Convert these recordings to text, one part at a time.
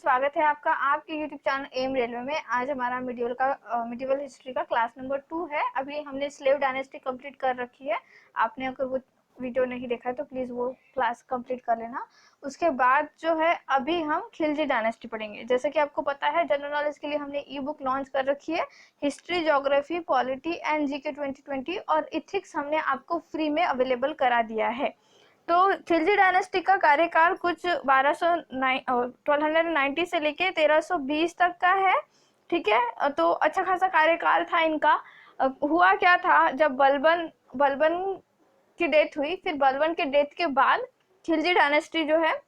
स्वागत है आपका आपके YouTube चैनल एम रेलवे में। आज हमारा मिडिवल हिस्ट्री का क्लास नंबर 2 है। अभी हमने स्लेव डायनेस्टी कंप्लीट कर रखी है। आपने अगर वो वीडियो नहीं देखा है तो प्लीज़ वो क्लास कंप्लीट कर लेना। उसके बाद जो है अभी हम खिलजी डायनेस्टी पढ़ेंगे। जैसे कि आपको पता है, जनरल नॉलेज के लिए हमने ई बुक लॉन्च कर रखी है, history, geography, polity and GK 2020 और इथिक्स हमने आपको फ्री में अवेलेबल करा दिया है। तो खिलजी डायनेस्टी का कार्यकाल कुछ 1290 से लेके 1320 तक का है। ठीक है, तो अच्छा खासा कार्यकाल था इनका। हुआ क्या था, जब बलबन की डेथ हुई, फिर बलबन के डेथ के बाद खिलजी डायनेस्टी जो है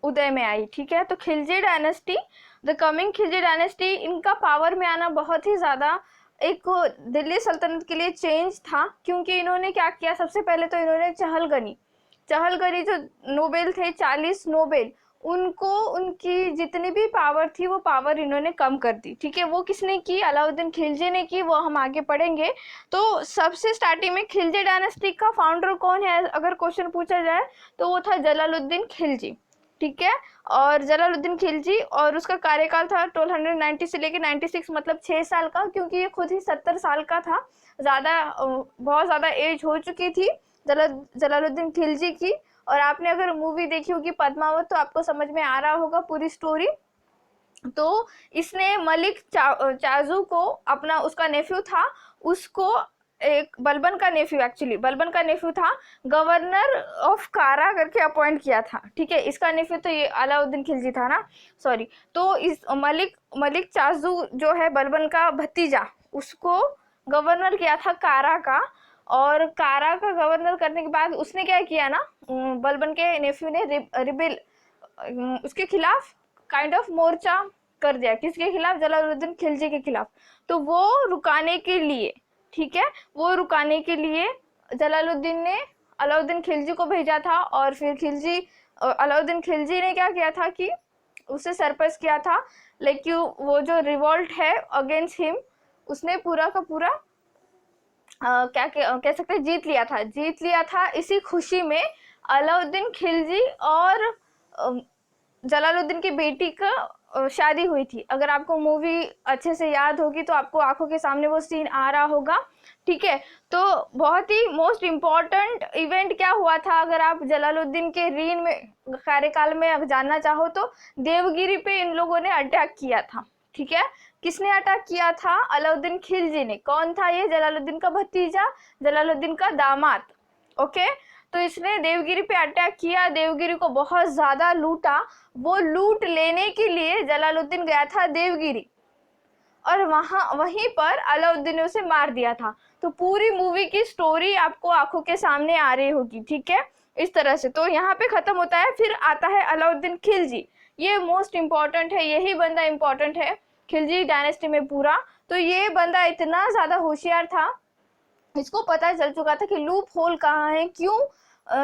उदय में आई। ठीक है, तो Khilji dynasty, the coming Khilji dynasty, इनका पावर में आना बहुत ही ज़्यादा एक दिल्ली सल्तनत के लिए चेंज था, क्योंकि इन्होंने क्या किया, सबसे पहले तो इन्होंने चहलगनी जो नोबेल थे, 40 नोबेल, उनको उनकी जितनी भी पावर थी वो पावर इन्होंने कम कर दी। ठीक है, वो किसने की? अलाउद्दीन खिलजी ने की। वो हम आगे पढ़ेंगे। तो सबसे स्टार्टिंग में खिलजी डायनेस्टी का फाउंडर कौन है अगर क्वेश्चन पूछा जाए तो वो था जलालुद्दीन खिलजी। ठीक है, और जलालुद्दीन खिलजी, और उसका कार्यकाल था 1290 से लेकर 96, मतलब 6 साल का, क्योंकि ये खुद ही 70 साल का था। बहुत ज़्यादा एज हो चुकी थी जलालुद्दीन खिलजी की। और आपने अगर मूवी देखी होगी पद्मावत तो आपको समझ में आ रहा होगा पूरी स्टोरी। तो इसने मलिक चाजू को, अपना उसका नेफ्यू था, उसको एक बलबन का नेफ्यू था, गवर्नर ऑफ कारा करके अपॉइंट किया था। ठीक है, इसका नेफ्यू तो ये अलाउद्दीन खिलजी था ना, सॉरी। तो इस मलिक चाजू जो है बलबन का भतीजा, उसको गवर्नर किया था कारा का। और कारा का गवर्नर करने के बाद उसने क्या किया ना, बलबन के नेफ्यू ने रिबेल उसके खिलाफ काइंड ऑफ मोर्चा कर दिया। किसके खिलाफ? जलालुद्दीन खिलजी के खिलाफ। तो वो रुकाने के लिए, ठीक है, वो रुकाने के लिए जलालुद्दीन ने अलाउद्दीन खिलजी को भेजा था। और फिर अलाउद्दीन खिलजी ने क्या किया था कि उसे सरपंच किया था, लाइक वो जो रिवॉल्ट है अगेंस्ट हिम, उसने पूरा का पूरा क्या कह सकते हैं, जीत लिया था। इसी खुशी में अलाउद्दीन खिलजी और जलालुद्दीन की बेटी का शादी हुई थी। अगर आपको मूवी अच्छे से याद होगी तो आपको आंखों के सामने वो सीन आ रहा होगा। ठीक है, तो बहुत ही मोस्ट इम्पॉर्टेंट इवेंट क्या हुआ था, अगर आप जलालुद्दीन के रीन में कार्यकाल में जानना चाहो तो देवगिरी पे इन लोगों ने अटैक किया था। ठीक है, किसने अटैक किया था? अलाउद्दीन खिलजी ने। कौन था ये? जलालुद्दीन का भतीजा, जलालुद्दीन का दामाद। ओके, तो इसने देवगिरी पे अटैक किया, देवगिरी को बहुत ज़्यादा लूटा। वो लूट लेने के लिए जलालुद्दीन गया था देवगिरी, और वहीं पर अलाउद्दीन ने उसे मार दिया था। तो पूरी मूवी की स्टोरी आपको आंखों के सामने आ रही होगी। ठीक है, इस तरह से तो यहाँ पे खत्म होता है। फिर आता है अलाउद्दीन खिलजी। ये मोस्ट इम्पॉर्टेंट है, यही बंदा इम्पॉर्टेंट है खिलजी डायनेस्टी में पूरा। तो ये बंदा इतना ज़्यादा होशियार था, इसको पता चल चुका था कि लूप होल कहाँ है, क्यों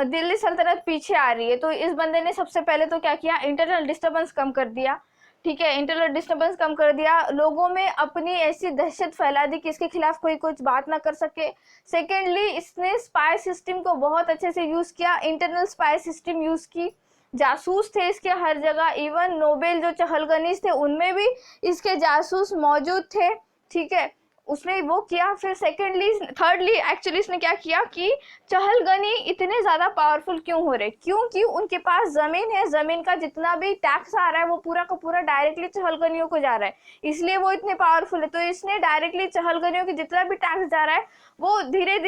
दिल्ली सल्तनत पीछे आ रही है। तो इस बंदे ने सबसे पहले तो क्या किया, इंटरनल डिस्टर्बेंस कम कर दिया। ठीक है, इंटरनल डिस्टर्बेंस कम कर दिया, लोगों में अपनी ऐसी दहशत फैला दी कि इसके खिलाफ कोई कुछ बात ना कर सके। सेकेंडली, इसने स्पाई सिस्टम को बहुत अच्छे से यूज किया, इंटरनल स्पाई सिस्टम यूज की। जासूस थे इसके हर जगह, इवन नोबेल जो चहलगनीज थे उनमें भी इसके जासूस मौजूद थे। ठीक है, उसने वो किया। फिर थर्डली एक्चुअली इसने क्या किया कि चहलगनी इतने ज़्यादा पावरफुल क्यों हो रहे, क्योंकि उनके पास ज़मीन है, ज़मीन का जितना भी टैक्स आ रहा है वो पूरा का पूरा डायरेक्टली चहलगनियों को जा रहा है, इसलिए वो इतने पावरफुल है। तो इसने डायरेक्टली चहलगनियों की जितना भी टैक्स जा रहा है वो धीरे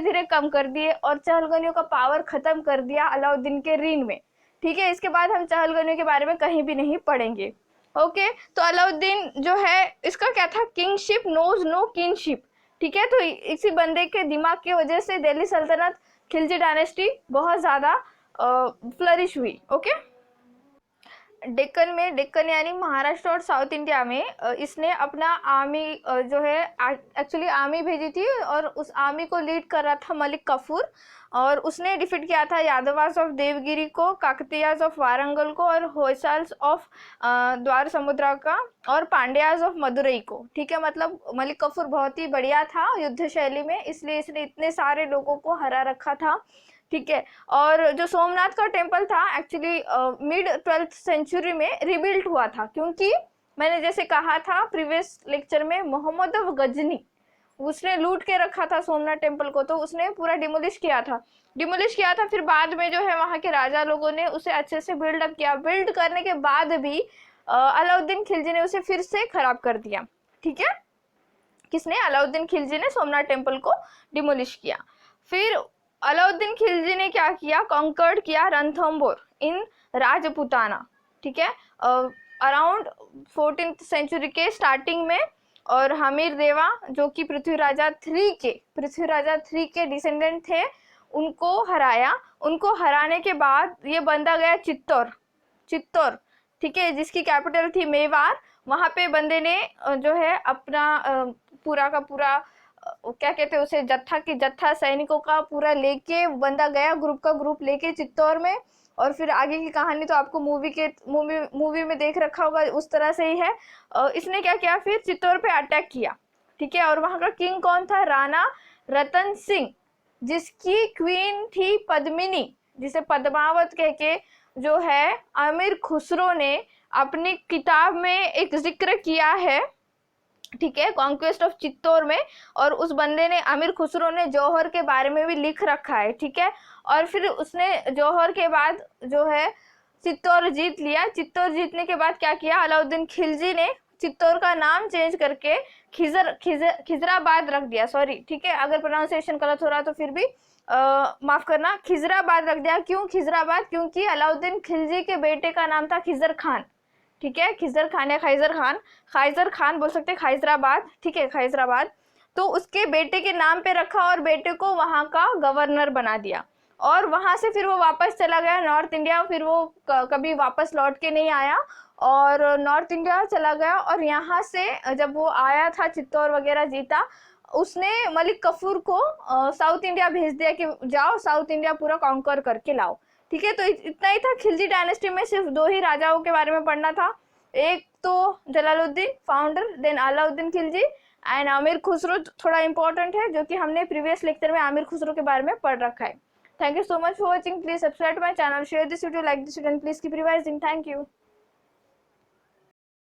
धीरे कम कर दिए, और चहलगनियों का पावर ख़त्म कर दिया अलाउद्दीन के रीन में। ठीक है, इसके बाद हम चहलगनियों के बारे में कहीं भी नहीं पढ़ेंगे। ओके, तो अलाउद्दीन जो है, इसका क्या था, किंगशिप नोज नो किंगशिप। ठीक है, तो इसी बंदे के दिमाग की वजह से दिल्ली सल्तनत, खिलजी डायनेस्टी बहुत ज़्यादा फ्लरिश हुई। ओके, डेक्कन यानी महाराष्ट्र और साउथ इंडिया में इसने अपना आर्मी जो है एक्चुअली आर्मी भेजी थी, और उस आर्मी को लीड कर रहा था मलिक कफूर। और उसने डिफीट किया था यादवास ऑफ देवगिरी को, काकतीयाज ऑफ वारंगल को, और होयसाल्स ऑफ द्वार समुद्रा का, और पांड्याज ऑफ मदुरई को। ठीक है, मतलब मलिक कफूर बहुत ही बढ़िया था युद्ध शैली में, इसलिए इसने इतने सारे लोगों को हरा रखा था। ठीक है। और जो सोमनाथ का टेम्पल था एक्चुअली मिड 12th सेंचुरी में रिबिल्ट हुआ था, क्योंकि मैंने जैसे कहा था प्रीवियस लेक्चर में, मोहम्मद गजनी उसने लूट के रखा था सोमनाथ टेम्पल को, तो उसने पूरा डिमोलिश किया था। फिर बाद में जो है वहाँ के राजा लोगों ने उसे अच्छे से बिल्डअप किया। बिल्ड करने के बाद भी अलाउद्दीन खिलजी ने उसे फिर से खराब कर दिया। ठीक है, किसने? अलाउद्दीन खिलजी ने सोमनाथ टेम्पल को डिमोलिश किया। फिर अलाउद्दीन खिलजी ने क्या किया? कॉन्कर्ड किया रणथंबोर इन राजपुताना। ठीक है, अराउंड 14th सेंचुरी के स्टार्टिंग में। और हमीर देवा जो कि पृथ्वीराज 3 के डिसेंडेंट थे, उनको हराया। उनको हराने के बाद ये बंदा गया चित्तौर, ठीक है, जिसकी कैपिटल थी मेवाड़। वहां पे बंदे ने जो है अपना पूरा का पूरा क्या कहते हैं उसे, जत्था सैनिकों का पूरा लेके बंदा गया, ग्रुप का ग्रुप लेके चित्तौर में। और फिर आगे की कहानी तो आपको मूवी में देख रखा होगा, उस तरह से ही है। इसने क्या किया? फिर चित्तौर पे अटैक किया। ठीक है, और वहां का किंग कौन था? राणा रतन सिंह, जिसकी क्वीन थी पद्मिनी, जिसे पद्मावत कह के जो है अमीर खुसरो ने अपनी किताब में एक जिक्र किया है। ठीक है, कॉन्क्वेस्ट ऑफ चित्तौर में। और उस बंदे ने, अमीर खुसरो ने जौहर के बारे में भी लिख रखा है। ठीक है, और फिर उसने जौहर के बाद जो है चित्तौर जीत लिया। चित्तौर जीतने के बाद क्या किया? अलाउद्दीन खिलजी ने चित्तौर का नाम चेंज करके खिजराबाद रख दिया। सॉरी, ठीक है, अगर प्रोनाउंसिएशन गलत हो रहा तो फिर भी माफ करना, खिजराबाद रख दिया। क्यों खिजराबाद? क्योंकि अलाउद्दीन खिलजी के बेटे का नाम था खिजर खान। ठीक है, खिजर खान या खैजर खान बोल सकते हैं, खैजराबाद। ठीक है, खैजराबाद। तो उसके बेटे के नाम पे रखा और बेटे को वहां का गवर्नर बना दिया। और वहां से फिर वो वापस चला गया नॉर्थ इंडिया। फिर वो कभी वापस लौट के नहीं आया और नॉर्थ इंडिया चला गया। और यहाँ से जब वो आया था, चित्तौर वगैरह जीता, उसने मलिक कफूर को साउथ इंडिया भेज दिया कि जाओ साउथ इंडिया पूरा कॉन्कर करके लाओ। ठीक है, तो इतना ही था। खिलजी डायनेस्टी में सिर्फ 2 ही राजाओं के बारे में पढ़ना था, एक तो Jalaluddin founder, then Alauddin Khilji, and Amir Khusro थोड़ा इंपॉर्टेंट है, जो कि हमने प्रीवियस लेक्चर में आमिर खुसरो के बारे में पढ़ रखा है। Thank you so much for watching. Please subscribe my channel, share this video, like this video, and please keep revising. Thank you.